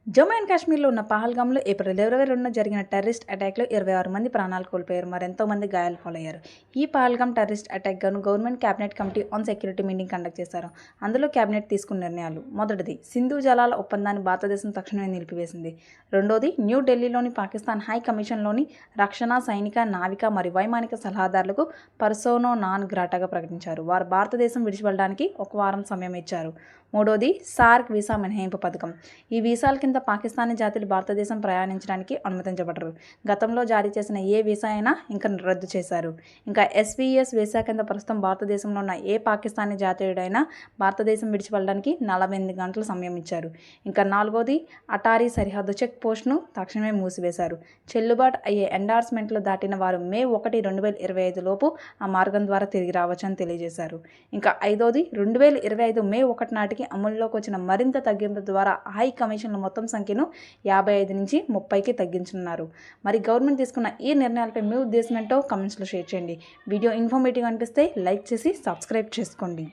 Jammu and కాశ్మీర్లో ఉన్న పహల్గామ్లో April 22న జరిగిన టెర్రరిస్ట్ అటాక్లో 26 మంది ప్రాణాలు కోల్పోయారు. మరెంతో మంది గాయాల పాలయ్యారు. ఈ పహల్గామ్ టెర్రరిస్ట్ అటాక్ గాను government cabinet committee on security meeting conduct చేశారు. అందులో క్యాబినెట్ తీసుకున్న నిర్ణయాలు: మొదటిది, సింధు జలాల ఒప్పందాన్ని భారతదేశం తక్షణమే నిలిపివేసింది. రెండోది, న్యూఢిల్లీలోని పాకిస్తాన్ హై కమిషన్లోని రక్షణ, సైనిక, నావిక మరియు వైమానిక సలహాదారులకు పర్సోనా నాన్ గ్రాటాగా ప్రకటించారు. వారు భారతదేశం విడిచి వెళ్ళడానికి ఒక వారం సమయం ఇచ్చారు. మూడోది, సార్క్ వీసా మినహాయింపు పథకం. ఈ వీసాల కింద పాకిస్తానీ జాతీయులు భారతదేశం ప్రయాణించడానికి అనుమతించబడరు. గతంలో జారీ చేసిన ఏ వీసా అయినా ఇంకా రద్దు చేశారు. ఇంకా ఎస్వీఎస్ వీసా కింద ప్రస్తుతం భారతదేశంలో ఉన్న ఏ పాకిస్తానీ జాతీయుడైనా భారతదేశం విడిచి వెళ్ళడానికి 48 గంటల సమయం ఇచ్చారు. ఇంకా నాలుగోది, అటారీ సరిహద్దు చెక్ పోస్ట్ను తక్షణమే మూసివేశారు. చెల్లుబాటు అయ్యే ఎండార్స్మెంట్లు దాటిన వారు మే 1, 2025 లోపు ఆ మార్గం ద్వారా తిరిగి రావచ్చని తెలియజేశారు. ఇంకా ఐదోది, 2025 మే 1 నాటికి అమలులోకి వచ్చిన మరింత తగ్గింపు ద్వారా హై కమిషన్ల మొత్తం సంఖ్యను 55 నుంచి 30కి తగ్గించనున్నారు. మరి గవర్నమెంట్ తీసుకున్న ఈ నిర్ణయాలపై మీ ఉద్దేశం ఏంటో కామెంట్స్లో షేర్ చేయండి. వీడియో ఇన్ఫర్మేటివ్ అనిపిస్తే లైక్ చేసి సబ్స్క్రైబ్ చేసుకోండి.